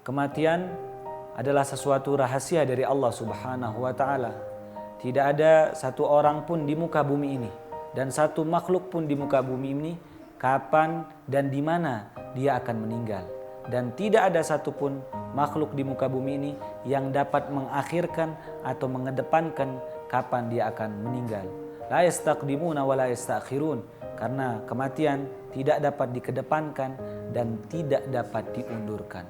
Kematian adalah sesuatu rahasia dari Allah Subhanahu wa Ta'ala. Tidak ada satu orang pun di muka bumi ini dan satu makhluk pun di muka bumi ini kapan dan di mana dia akan meninggal. Dan tidak ada satupun makhluk di muka bumi ini yang dapat mengakhirkan atau mengedepankan kapan dia akan meninggal. La yastaqdimuna wa la yastakhirun. Karena kematian tidak dapat dikedepankan dan tidak dapat diundurkan.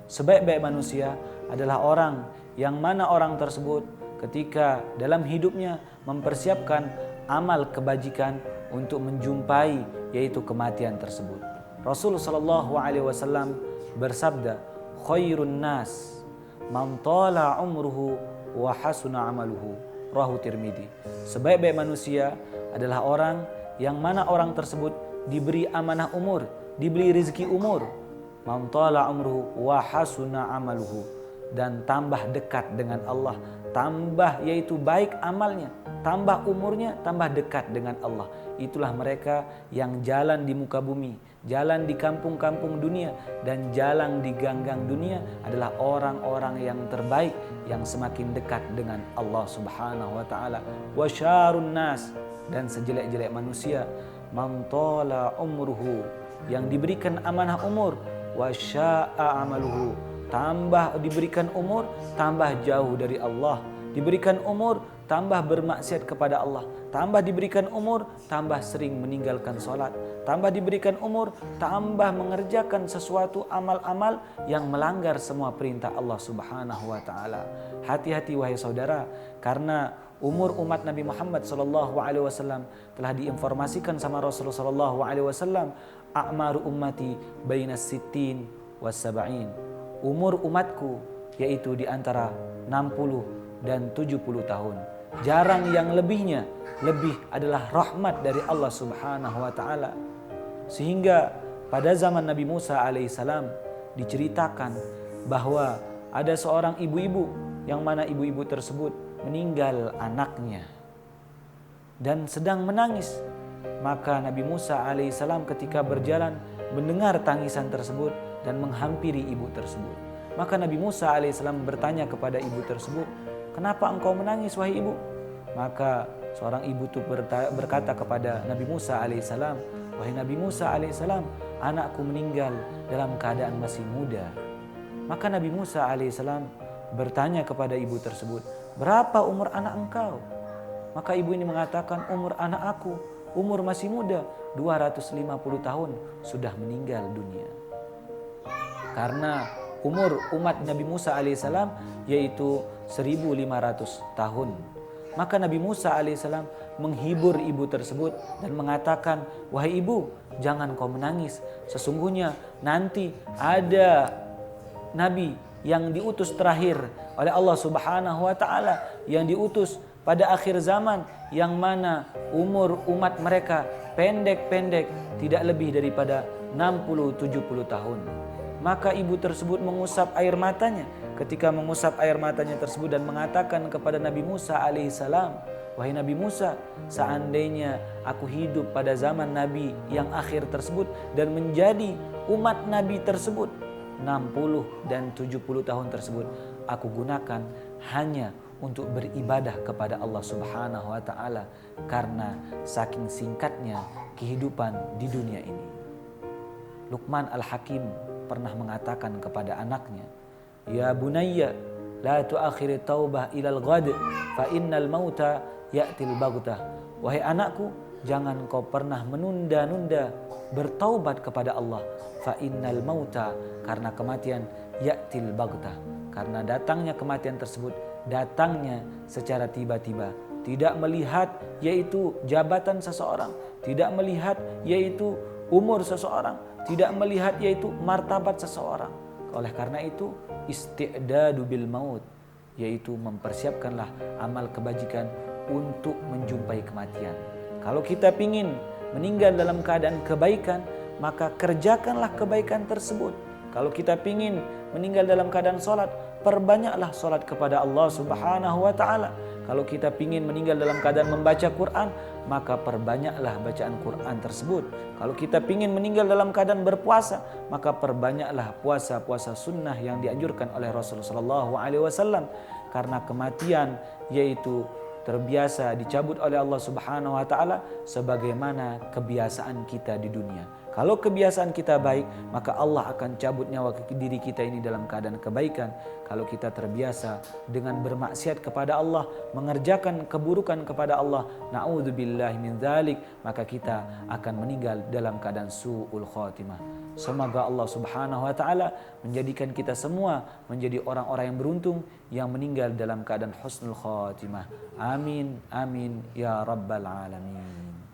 Sebaik-baik manusia adalah orang yang mana orang tersebut ketika dalam hidupnya mempersiapkan amal kebajikan untuk menjumpai yaitu kematian tersebut. Rasulullah SAW bersabda, khairun nas man tala umruhu wa hasuna amaluhu. Rawahu Tirmidzi. Sebaik-baik manusia adalah orang yang mana orang tersebut diberi amanah umur, diberi rezeki umur. Man tala umruhu wa hasuna amaluhu, dan tambah dekat dengan Allah, tambah yaitu baik amalnya, tambah umurnya, tambah dekat dengan Allah. Itulah mereka yang jalan di muka bumi, jalan di kampung-kampung dunia, dan jalan di ganggang dunia adalah orang-orang yang terbaik, yang semakin dekat dengan Allah Subhanahu wa Ta'ala. Wa syarun nas, dan sejelek-jelek manusia, man tala umruhu, yang diberikan amanah umur, wa sya'a amaluhu, tambah diberikan umur, tambah jauh dari Allah. Diberikan umur, tambah bermaksiat kepada Allah. Tambah diberikan umur, tambah sering meninggalkan sholat. Tambah diberikan umur, tambah mengerjakan sesuatu amal-amal yang melanggar semua perintah Allah Subhanahu wa Ta'ala. Hati-hati wahai saudara, karena umur umat Nabi Muhammad SAW telah diinformasikan sama Rasulullah SAW, a'maru ummati bainas sittin was sab'in. Umur umatku yaitu di antara 60 dan 70 tahun. Jarang yang lebihnya, lebih adalah rahmat dari Allah Subhanahu wa Ta'ala. Sehingga pada zaman Nabi Musa alaihissalam diceritakan bahwa ada seorang ibu-ibu yang mana ibu-ibu tersebut meninggal anaknya dan sedang menangis. Maka Nabi Musa alaihissalam ketika berjalan mendengar tangisan tersebut dan menghampiri ibu tersebut. Maka Nabi Musa alaihissalam bertanya kepada ibu tersebut, kenapa engkau menangis wahai ibu? Maka seorang ibu itu berkata kepada Nabi Musa alaihissalam, wahai Nabi Musa alaihissalam, anakku meninggal dalam keadaan masih muda. Maka Nabi Musa alaihissalam bertanya kepada ibu tersebut, berapa umur anak engkau? Maka ibu ini mengatakan, umur anak aku, umur masih muda, 250 tahun sudah meninggal dunia. Karena umur umat Nabi Musa alaihissalam yaitu 1500 tahun. Maka Nabi Musa alaihissalam menghibur ibu tersebut dan mengatakan, wahai ibu, jangan kau menangis. Sesungguhnya nanti ada Nabi yang diutus terakhir oleh Allah Subhanahu wa Ta'ala, yang diutus pada akhir zaman, yang mana umur umat mereka pendek-pendek, tidak lebih daripada 60-70 tahun. Maka ibu tersebut mengusap air matanya. Ketika mengusap air matanya tersebut dan mengatakan kepada Nabi Musa alaihissalam, wahai Nabi Musa, seandainya aku hidup pada zaman Nabi yang akhir tersebut dan menjadi umat Nabi tersebut, 60 dan 70 tahun tersebut aku gunakan hanya untuk beribadah kepada Allah Subhanahu wa Ta'ala, karena saking singkatnya kehidupan di dunia ini. Luqman Al-Hakim pernah mengatakan kepada anaknya, ya bunayya la tuakhir taubah ilal ghad fa innal mauta ya'til baghtah. Wahai anakku, jangan kau pernah menunda-nunda bertaubat kepada Allah. Fa innal mauta, karena kematian, ya'til baghtah, karena datangnya kematian tersebut datangnya secara tiba-tiba. Tidak melihat yaitu jabatan seseorang, tidak melihat yaitu umur seseorang, tidak melihat yaitu martabat seseorang. Oleh karena itu, isti'dadu bil maut, yaitu mempersiapkanlah amal kebajikan untuk menjumpai kematian. Kalau kita ingin meninggal dalam keadaan kebaikan, maka kerjakanlah kebaikan tersebut. Kalau kita ingin meninggal dalam keadaan sholat, perbanyaklah sholat kepada Allah Subhanahu wa Ta'ala. Kalau kita ingin meninggal dalam keadaan membaca Quran, maka perbanyaklah bacaan Quran tersebut. Kalau kita ingin meninggal dalam keadaan berpuasa, maka perbanyaklah puasa-puasa sunnah yang dianjurkan oleh Rasulullah SAW. Karena kematian yaitu terbiasa dicabut oleh Allah Subhanahu wa taala sebagaimana kebiasaan kita di dunia. Kalau kebiasaan kita baik, maka Allah akan cabut nyawa diri kita ini dalam keadaan kebaikan. Kalau kita terbiasa dengan bermaksiat kepada Allah, mengerjakan keburukan kepada Allah, na'udzubillahi min dzalik, maka kita akan meninggal dalam keadaan su'ul khatimah. Semoga Allah Subhanahu wa taala menjadikan kita semua menjadi orang-orang yang beruntung yang meninggal dalam keadaan husnul khatimah. Amin amin ya rabbal alamin.